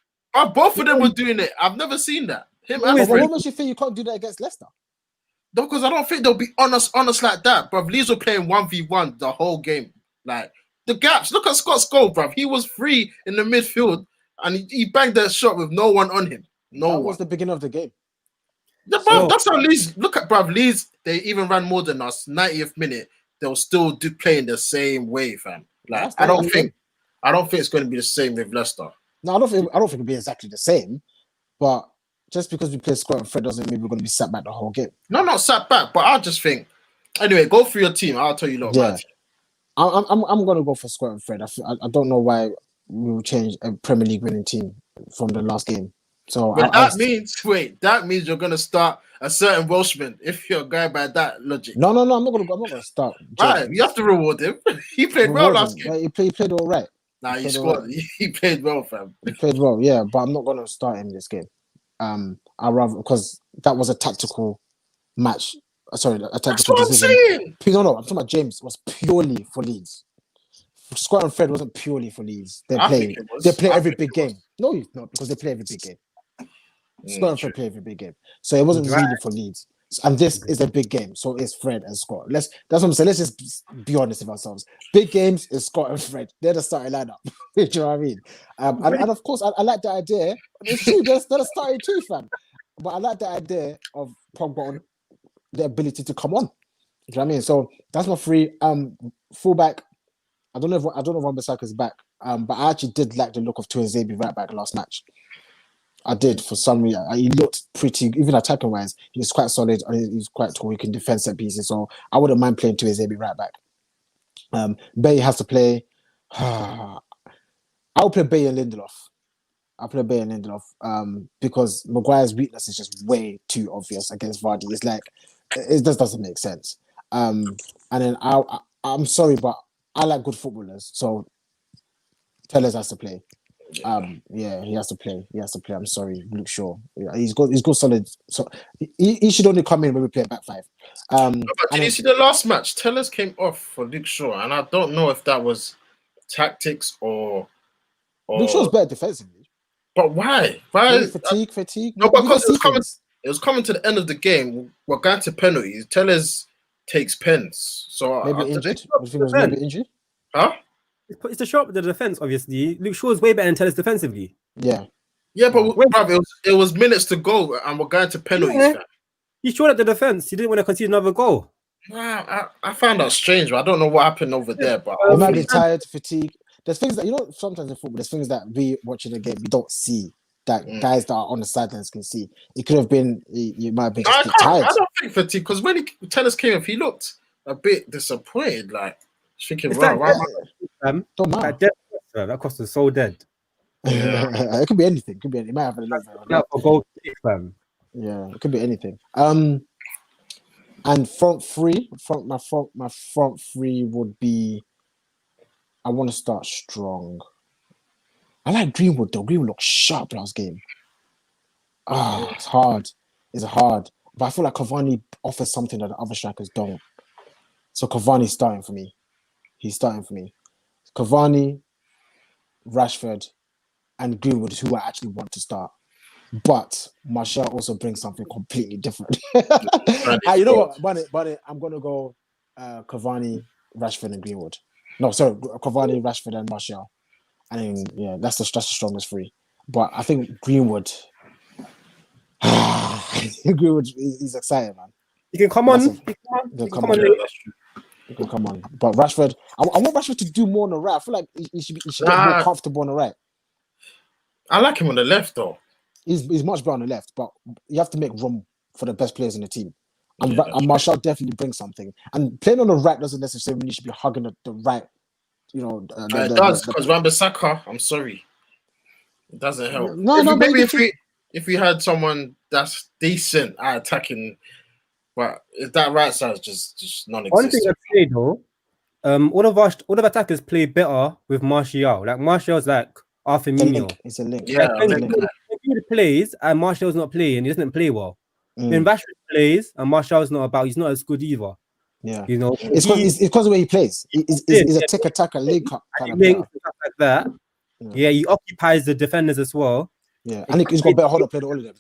Both of them were doing it. I've never seen that. Him He and always But Fred. what makes you think you can't do that against Leicester? No, because I don't think they'll be honest like that, bruv. Leeds were playing 1v1 the whole game. Like the gaps. Look at Scott's goal, bruv. He was free in the midfield and he banged that shot with no one on him. No That one. was the beginning of the game. Yeah, bruv, that's how Leeds. Look at bruv. Leeds. They even ran more than us. 90th minute, they'll still do playing the same way, fam. Like I don't think it's going to be the same with Leicester. No, I don't think it'll be exactly the same. But just because we play Scott and Fred doesn't mean we're going to be sat back the whole game. No, not sat back, but I just think. Anyway, go through your team. I'll tell you lot. Yeah. I'm going to go for Scott and Fred. I don't know why we will change a Premier League winning team from the last game. So that means you're going to start a certain Welshman if you're a guy by that logic. No, I'm not going to start. Right, you have to reward him. He played well last game. He played all right. Nah, he scored. Right. He played well, fam. He played well, yeah, but I'm not going to start him this game. I rather, because that was a tactical match. Sorry, a tactical decision. No, I'm talking about James. It was purely for Leeds. Scott and Fred wasn't purely for Leeds. They play every big game. No, it's not, because they play every big game. Scott and Fred play every big game, so it wasn't really for Leeds. And this is a big game, so it's Fred and Scott. That's what I'm saying. Let's just be honest with ourselves. Big games is Scott and Fred. They're the starting lineup. Do you know what I mean? And of course, I like the idea. It's true. They're the starting too, fam. But I like the idea of Pogba on the ability to come on. Do you know what I mean? So that's my three. Fullback. I don't know if Wan-Bissaka is back. But I actually did like the look of Tuanzebe right back last match. I did, for some reason. He looked pretty, even attacking wise, he was quite solid and he's quite tall. He can defend set pieces, so I wouldn't mind playing Tuanzebe right back. Bay has to play. I'll play Bay and Lindelof. Because Maguire's weakness is just way too obvious against Vardy. It's like it just doesn't make sense. And then I'm sorry, but I like good footballers, so Tellers has to play. He has to play. I'm sorry, Luke Shaw. Yeah, he's good solid. So he should only come in when we play back five. But did you see the last match? Tellers came off for Luke Shaw, and I don't know if that was tactics or Luke Shaw's better defensively. But why? Why fatigue? No, because it was coming to the end of the game. We're going to penalties. Tellers takes pens. So maybe injured. I think it was maybe injured. Huh? It's the shot with the defense, obviously. Luke Shaw's way better than Tellers defensively. Yeah. Yeah, but it was minutes to go and we're going to penalties. Yeah. He showed at the defense. He didn't want to concede another goal. Nah, I found that strange. I don't know what happened over there, but he might be tired, fatigue. There's things that sometimes in football, there's things that we watching the game we don't see that guys that are on the sidelines can see. It could have been you might have been just tired. I don't think fatigue, because when Tellers came up, he looked a bit disappointed, like thinking, wow, don't matter. That cost us so dead. Yeah. It could be anything. It might have a goal kick, fam. Yeah, it could be anything. And my front three would be. I want to start strong. I like Greenwood though. Greenwood looks sharp last game. It's hard. It's hard. But I feel like Cavani offers something that the other strikers don't. So Cavani's starting for me. He's starting for me. Cavani, Rashford, and Greenwood is who I actually want to start. But Martial also brings something completely different. You know what, Bunny, I'm gonna go Cavani, Rashford, and Greenwood. No, sorry, Cavani, Rashford, and Martial. I mean, yeah, that's the strongest three. But I think Greenwood. Greenwood, he's exciting, man. He can come on. He can come on. Yeah, that's true. He can come on. But Rashford, I want Rashford to do more on the right. I feel like he should get more comfortable on the right. I like him on the left though. He's much better on the left, but you have to make room for the best players in the team. And Martial definitely brings something. And playing on the right doesn't necessarily mean you should be hugging the right. You know, it does because Wan-Bissaka, I'm sorry, it doesn't help. If we had someone that's decent at attacking, but that right side is just non-existent. One thing I'd say though, all of attackers play better with Martial. Like Martial's like Arthur Firmino. It's a link. Yeah, like, if he plays and Martial's not playing, he doesn't play well. When Rashford plays and Martial's he's not as good either. Yeah, you know, it's because of the way he plays. He's a tick attacker, link up kind of player. Stuff like that. Yeah, he occupies the defenders as well. Yeah, and he's got better hold up play than all of them.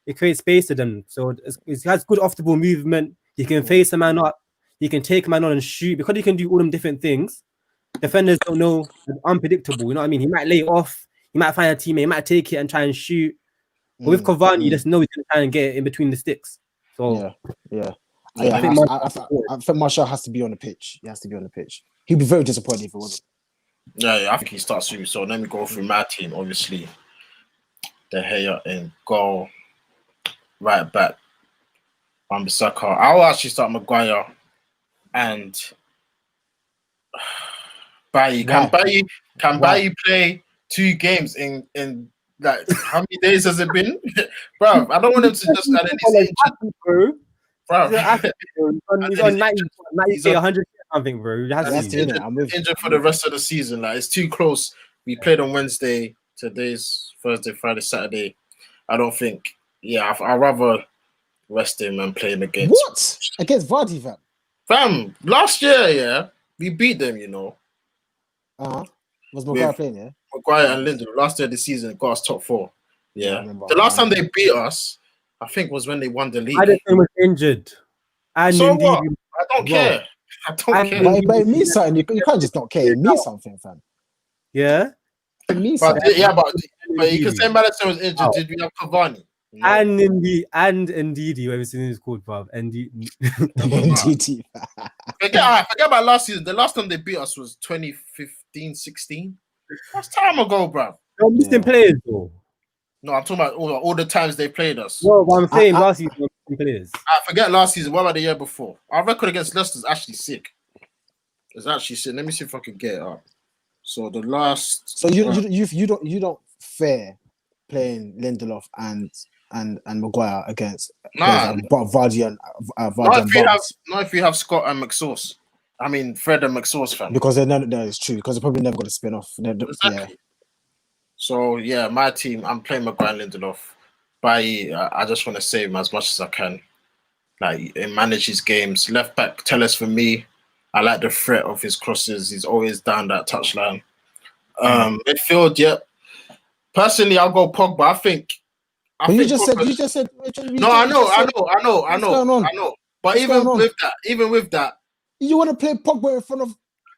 It creates space to them, so it has good off the ball movement. He can face a man up. He can take a man on and shoot because he can do all them different things. Defenders don't know, it's unpredictable. You know what I mean? He might lay it off. He might find a teammate. He might take it and try and shoot. But with Cavani, you just know he's going to try and get it in between the sticks. So I think Martial has to be on the pitch. He has to be on the pitch. He'd be very disappointed if it wasn't. Yeah, I think he starts soon. So let me go through my team. Obviously, De Gea in goal, right back, Wan-Bissaka. I'll actually start Maguire and Bailly. Can Bailly play 2 games in like how many days has it been, bro? I don't want him to just. And then he's injured, bro. He's on 90, 100 something, bro. He's injured for the rest of the season. Like it's too close. We played on Wednesday. Today's Thursday, Friday, Saturday. I don't think. Yeah, I'd rather rest him and play him against Vardy, fam. Fam, last year, yeah, we beat them. You know. Was Maguire playing? Yeah. Maguire and Lindelof last year of the season got us top 4. Yeah. The last time they beat us, I think, was when they won the league. Ederson was injured. And so what? I don't care. I don't care. But it means something. You can't just not care. It means something, fam. Yeah. It means but something. But you can say Madison was injured. Did we have Cavani? No. And Ndidi, whatever his name is called, bruv. Ndidi. Forget about last season. The last time they beat us was 2015, 16. That's time ago, bruv. They're missing players, though. No, I'm talking about all the times they played us. No, but I'm saying last season they were missing players. I forget last season. What about the year before? Our record against Leicester is actually sick. It's actually sick. Let me see if I can get it up. So the last. So you don't fear playing Lindelof and Maguire against Vardy and if you have Scott and McSauce. I mean Fred and McSauce, fan. Because it's true. Because they're probably never going to spin off. Exactly. Yeah. So yeah, my team. I'm playing Maguire and Lindelof. I just want to save him as much as I can. Like he manages games. Left back Telles for me. I like the threat of his crosses. He's always down that touchline. Midfield, yep. Personally, I'll go Pogba. I think. You just said. No, I know. But even with that, you want to play Pogba in front of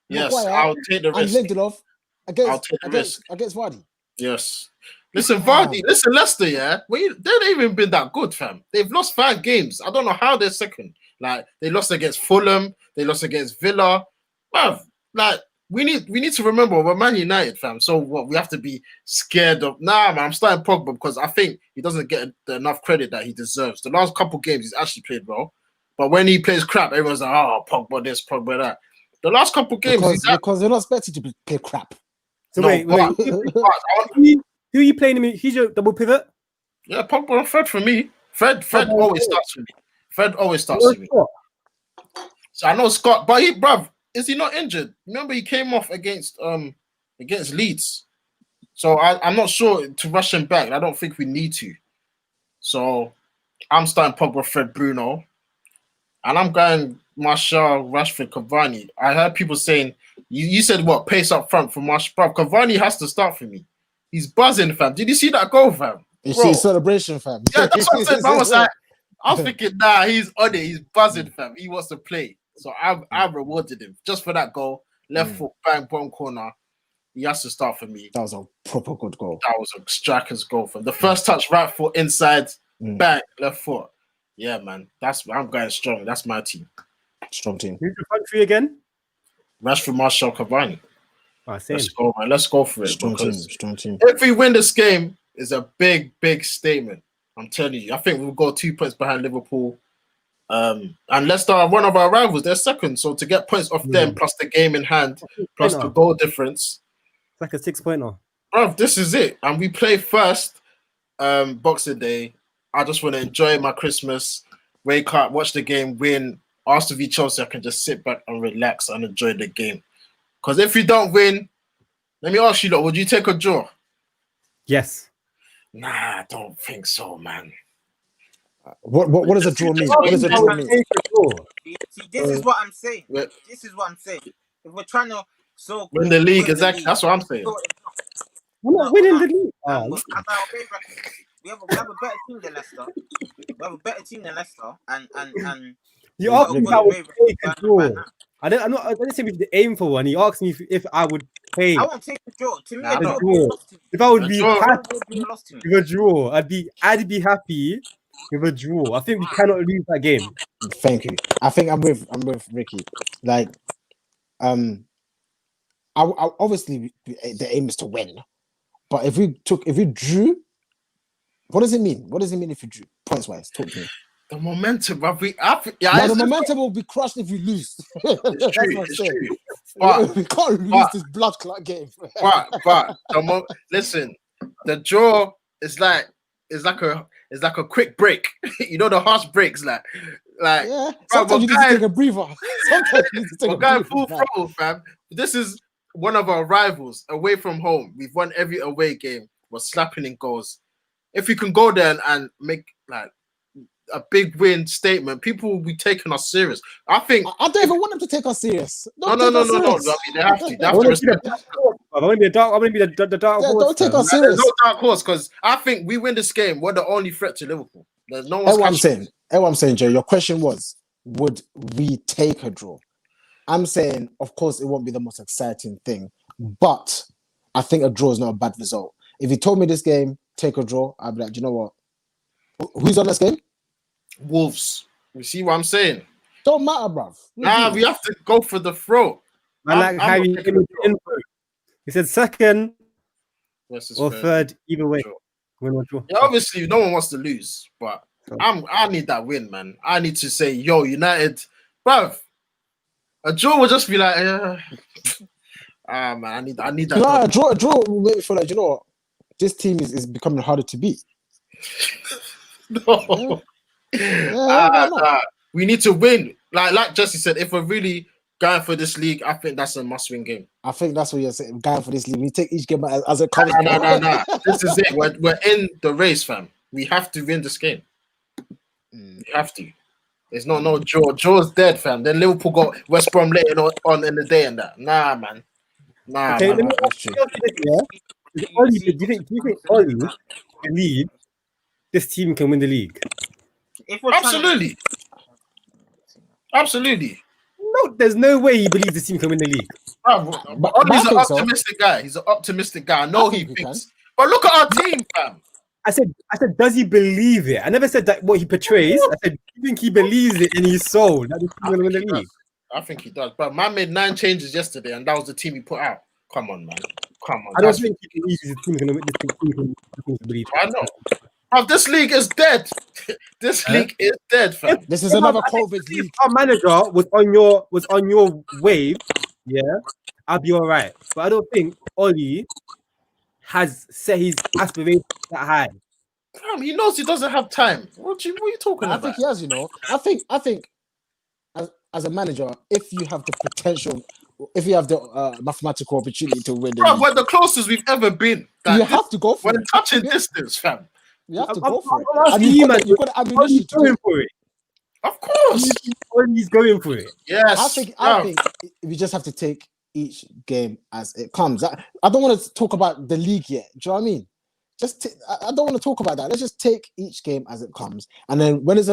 Maguire, I'll take the risk. And Lindelof against Vardy. Yes. Listen, Vardy. Listen, Leicester. Yeah, they've even been that good, fam. They've lost 5 games. I don't know how they're second. Like they lost against Fulham. They lost against Villa. Bruv, like. We need to remember we're Man United, fam. So what we have to be scared of? Nah, man, I'm starting Pogba because I think he doesn't get enough credit that he deserves. The last couple games he's actually played well, but when he plays crap, everyone's like, "Oh, Pogba this, Pogba that." The last couple games because they're not expected to play crap. So wait, who are you playing him? He's your double pivot. Yeah, Pogba and Fred for me. Fred always starts with me. Fred always starts with me. So I know Scott, but bruv. Is he not injured? Remember, he came off against Leeds. So I'm not sure to rush him back. I don't think we need to. So I'm starting Pogba, Fred, Bruno. And I'm going Martial, Rashford, Cavani. I heard people saying, you said what, pace up front for Martial. Bro, Cavani has to start for me. He's buzzing, fam. Did you see that goal, fam? You see celebration, fam. Yeah, that's what I said. I was thinking, nah, he's on it. He's buzzing, fam. He wants to play. So I've rewarded him just for that goal. Left foot, bang, bottom corner. He has to start for me. That was a proper good goal. That was a striker's goal from the first touch, right foot inside, bang, left foot. Yeah, man. I'm going strong. That's my team. Strong team. Who's the front three again? Rashford, Martial, Cavani. Same. Let's go, man. Let's go for it. Strong Because team. if we win this game, it's a big, big statement. I'm telling you. I think we'll go 2 points behind Liverpool. And Leicester are one of our rivals. They're second. So to get points off them, plus the game in hand, plus the goal difference. It's like a 6-pointer. Bro, this is it. And we play first Boxing Day. I just want to enjoy my Christmas, wake up, watch the game, win. Arsenal v Chelsea, I can just sit back and relax and enjoy the game. Because if you don't win, let me ask you, lot, would you take a draw? Yes. Nah, I don't think so, man. What does a draw mean? What does a draw mean? See, this is what I'm saying. This is what I'm saying. If we're trying to win the league, exactly. That's what I'm saying. We're not winning the league. We have a better team than Leicester. We have a better team than Leicester, and you asked me if I would take a draw. I didn't say we should aim for one. He asked me if I would pay. I won't take a draw. To me, a draw. If I would be happy with a draw, I'd be happy with a draw. I think we cannot lose that game. Thank you. I think I'm with Ricky. Like, I obviously the aim is to win, but if we drew, what does it mean? What does it mean if you drew points wise? Talk to me. The momentum, but the momentum will be crushed if we lose. That's what I'm saying. But we can't lose this blood clot game. but listen, the draw is like a quick break. You know, the harsh breaks, like yeah. Sometimes you need to take a breather. Sometimes you need to take a breather. Full throttle, fam. This is one of our rivals away from home. We've won every away game. We're slapping in goals. If we can go there and make like a big win statement, people will be taking us serious. I think I don't even want them to take us serious. No. I mean, they have to. I want to be the dark horse. Don't take us serious. No dark horse, because I think we win this game. We're the only threat to Liverpool. There's no one. That's what I'm saying, Joe. Your question was, would we take a draw? I'm saying, of course, it won't be the most exciting thing, but I think a draw is not a bad result. If you told me this game, take a draw, I'd be like, do you know what? Who's on this game? Wolves. You see what I'm saying? Don't matter, bruv. We have to go for the throat. He said second or third, either way. Yeah, obviously, no one wants to lose, but I need that win, man. I need to say, yo, United, bruv. A draw will just be like, man, I need that. No, a draw will make me feel like, you know what? This team is becoming harder to beat. No. We need to win. Like Jesse said, if we're really going for this league, I think that's a must-win game. I think that's what you're saying. Going for this league, we take each game as it comes. No. This is it. We're in the race, fam. We have to win this game. We have to. There's no draw. Draw's dead, fam. Then Liverpool got West Brom later on in the day and that. Nah, man. Okay, man. That's true. Do you think Oli believe this team can win the league? Absolutely. No, there's no way he believes this team can win the league. But Oli's an optimistic guy. He's an optimistic guy. I know he thinks. But look at our team, fam. I said, does he believe it? I never said that what he portrays. I said, do you think he believes it in his soul that this team will win the league? I think he does. But man made 9 changes yesterday, and that was the team he put out. Come on, man. Come on. I don't think he believes his team can win this team. I know. Bro, this league is dead. This league is dead, fam. This is another COVID league. If our manager was on your wave, yeah, I'll be all right. But I don't think Oli has set his aspirations that high. Damn, he knows he doesn't have time. What are you talking about? I think he has, you know. I think as a manager, if you have the potential, if you have the mathematical opportunity to win, we're the closest we've ever been. You have to go for it. We're touching distance, fam. You have to go for it. And you've got ammunition to going for it. Of course. He's going for it. Yes. I think we just have to take each game as it comes. I don't want to talk about the league yet. Do you know what I mean? I don't want to talk about that. Let's just take each game as it comes. And then when it's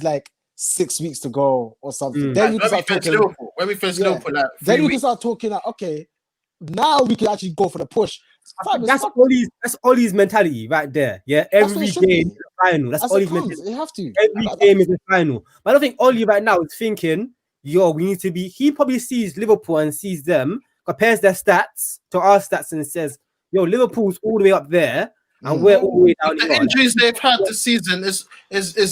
like 6 weeks to go or something. Mm. Then we Like, can start talking. when we face Yeah. Liverpool, like Then 3 we can weeks. start talking like, okay, now we can actually go for the push. Fam, it's That's fuck- Ollie's mentality right there. Yeah, what every it should game be. is a final. That's As Ollie's it comes, mentality. you have to. Every game is a final. But I don't think Ollie right now is thinking, yo, we need to be. He probably sees Liverpool and sees them, compares their stats to our stats, and says, yo, Liverpool's all the way up there, and we're all the way down The here. injuries they've had this season is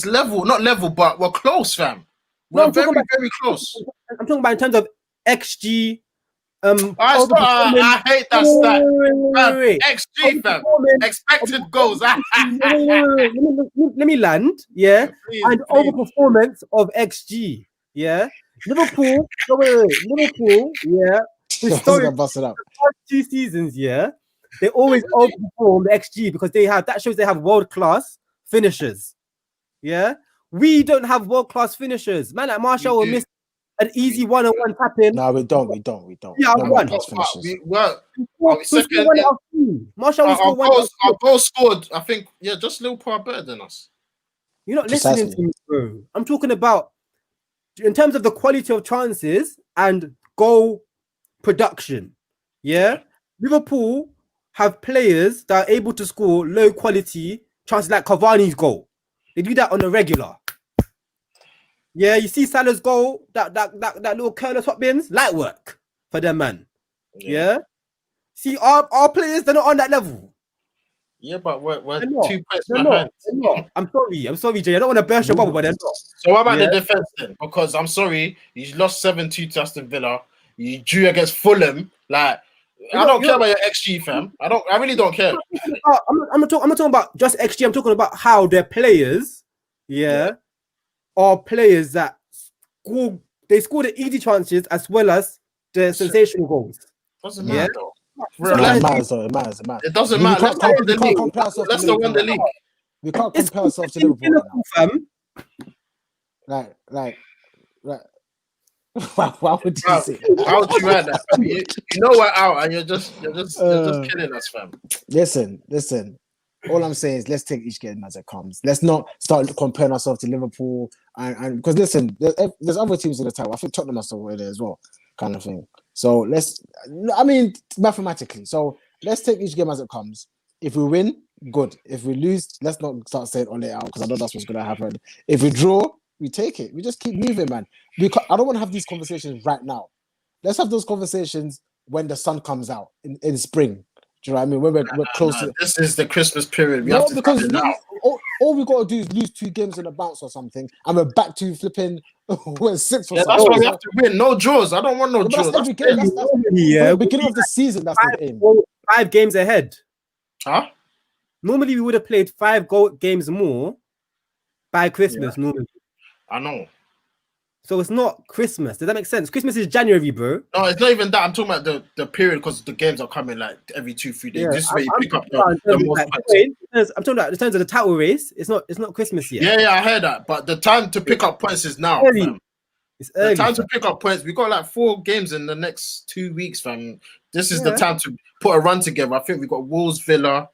level, not level, but we're close, fam. No, We're I'm talking very, about- very close. I'm talking about in terms of XG. I hate that stat. Fam, Wait. XG, fam. Overperformance. Expected goals. Let me land. Yeah. Please, And please. overperformance of XG. Yeah. Liverpool. No, wait. Liverpool. Yeah. I was Historically, gonna bust it up. past 2 seasons. Yeah. They always overperform the XG because that shows they have world class finishers. Yeah. We don't have world class finishers. Man, like Marshall will do. miss an easy 1-on-1 tap in. No, we don't. Yeah, No I've more won. plus finishes. Second, Marshall will score one. our goals scored, I think, just Liverpool are better than us. You're not Precisely. listening to me, bro. I'm talking about in terms of the quality of chances and goal production. Yeah, Liverpool have players that are able to score low quality chances, like Cavani's goal. They do that on a regular. Yeah, you see Salah's goal, that little curler top bins, light work for them, man. Yeah. See, our players, they're not on that level. Yeah, but we're They're not. 2 points They're behind. not. I'm sorry, Jay. I don't want to burst your bubble, but they're not. So what about Yeah. the defense then? Because I'm sorry, you lost 7-2 to Aston Villa. You drew against Fulham. Like, I don't care about your XG, fam. I really don't care. I'm not talking about just XG. I'm talking about how their players, are players that score. They score the easy chances as well as the sensational goals. Doesn't Yeah. matter though. So No, like- it matters though. It matters. It doesn't We matter. can't Leicester won the compare league. ourselves to Leicester won the Liverpool. league. We can't It's compare ourselves to in Liverpool right now. Liverpool, fam. Like. Why would you say? How would you add that? You know we're out, and you're just killing us, fam. Listen. All I'm saying is let's take each game as it comes. Let's not start comparing ourselves to Liverpool and because listen, there's other teams in the title. I think Tottenham are still there as well, kind of thing. So mathematically. So let's take each game as it comes. If we win, good. If we lose, let's not start saying on it out because I know that's what's going to happen. If we draw, we take it. We just keep moving, man. I don't want to have these conversations right now. Let's have those conversations when the sun comes out in spring. Do you know what I mean? When we're close to this is the Christmas period. We have to because start it now. all we got to do is lose 2 games in a bounce or something, and we're back to flipping we're 6 or Yeah, something. that's why we have to win. No draws. I don't want no But draws. that's every game. That's Yeah, the beginning of the season. That's the aim. 5 games ahead. Huh? Normally, we would have played 5 games more by Christmas. Normally, I know. so it's not Christmas. Does that make sense? Christmas is January, bro. No, it's not even that. I'm talking about the period because the games are coming like every 2-3 days. This is where you pick up the most points. I'm talking about in terms of the title race. It's not Christmas yet. Yeah, I heard that. But the time to pick up points is now. Early. Fam. It's early. The time to pick up points. We got like 4 games in the next 2 weeks, fam. This is the time to put a run together. I think we got Wolves, Villa.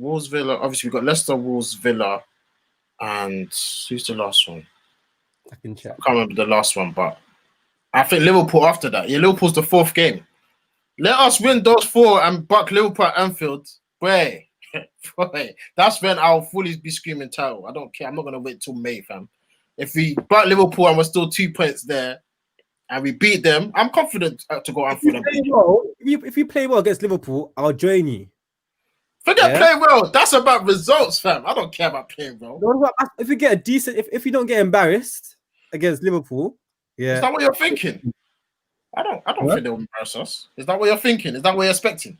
Obviously, we got Leicester, Wolves, Villa, and who's the last one? I can check. I can't remember the last one, but I think Liverpool after that. Yeah, Liverpool's the 4th game. Let us win those 4 and buck Liverpool at Anfield. Boy, that's when I'll fully be screaming title. I don't care. I'm not gonna wait till May, fam. If we buck Liverpool and we're still 2 points there, and we beat them, I'm confident to go Anfield and beat them. If you play well against Liverpool, I'll join you. Forget play well. That's about results, fam. I don't care about playing well. If you get a decent, if you don't get embarrassed against Liverpool, Is that what you're thinking? I don't think they'll embarrass us. Is that what you're thinking? Is that what you're expecting?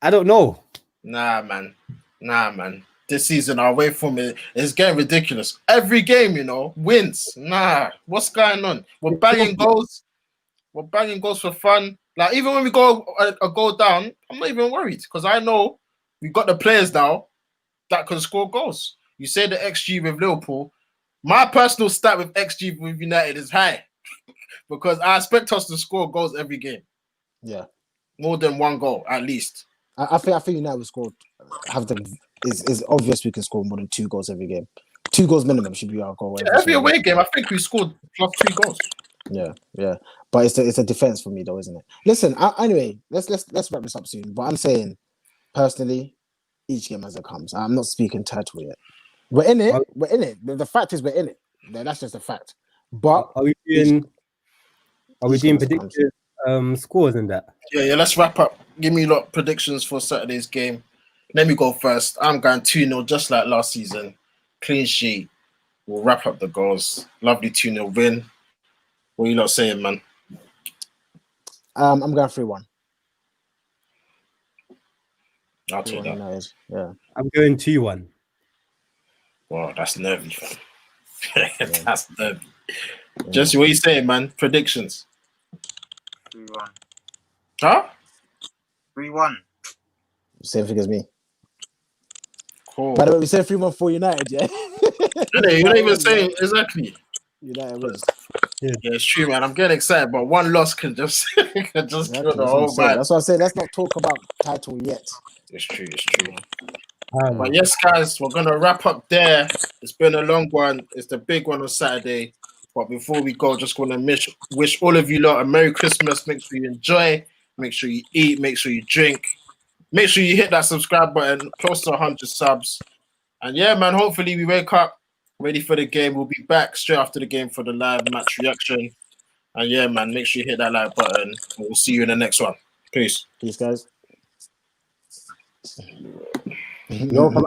I don't know. Nah, man. This season, our way from it is getting ridiculous. Every game, wins. Nah, what's going on? We're banging goals. We're banging goals for fun. Like, even when we go a goal down, I'm not even worried because I know we've got the players now that can score goals. You say the XG with Liverpool. My personal stat with XG with United is high because I expect us to score goals every game. Yeah, more than 1 goal at least. I think United will score. It's obvious we can score more than 2 goals every game. 2 goals minimum should be our goal. Every away game, I think we scored +2 goals. Yeah. But it's a defense for me, though, isn't it? Listen, anyway, let's wrap this up soon. But I'm saying, personally, each game as it comes. I'm not speaking title yet. We're in it. We're in it. The fact is, we're in it. That's just a fact. But Are we doing predicted scores in that? Yeah. Let's wrap up. Give me predictions for Saturday's game. Let me go first. I'm going 2-0, just like last season. Clean sheet. We'll wrap up the goals. Lovely 2-0 win. What are you lot saying, man? I'm going 3-1. I'll take that. Yeah. I'm going 2-1. Wow, that's nervy, fam. That's nervy. Jesse, what are you saying, man? Predictions? 3-1. Huh? 3-1. Same thing as me. Cool. By the way, we said 3-1 for United, yeah? You're not even saying exactly. United wins. Yeah, it's true, man. I'm getting excited, but one loss can just kill the whole vibe. That's what I say. Let's not talk about title yet. It's true. But yes, guys, we're gonna wrap up there. It's been a long one. It's the big one on Saturday. But before we go, just want to wish all of you lot a Merry Christmas. Make sure you enjoy. Make sure you eat. Make sure you drink. Make sure you hit that subscribe button. Close to 100 subs. And yeah, man. Hopefully we wake up ready for the game. We'll be back straight after the game for the live match reaction. And yeah, man. Make sure you hit that like button. And we'll see you in the next one. Peace. Peace, guys. No problem.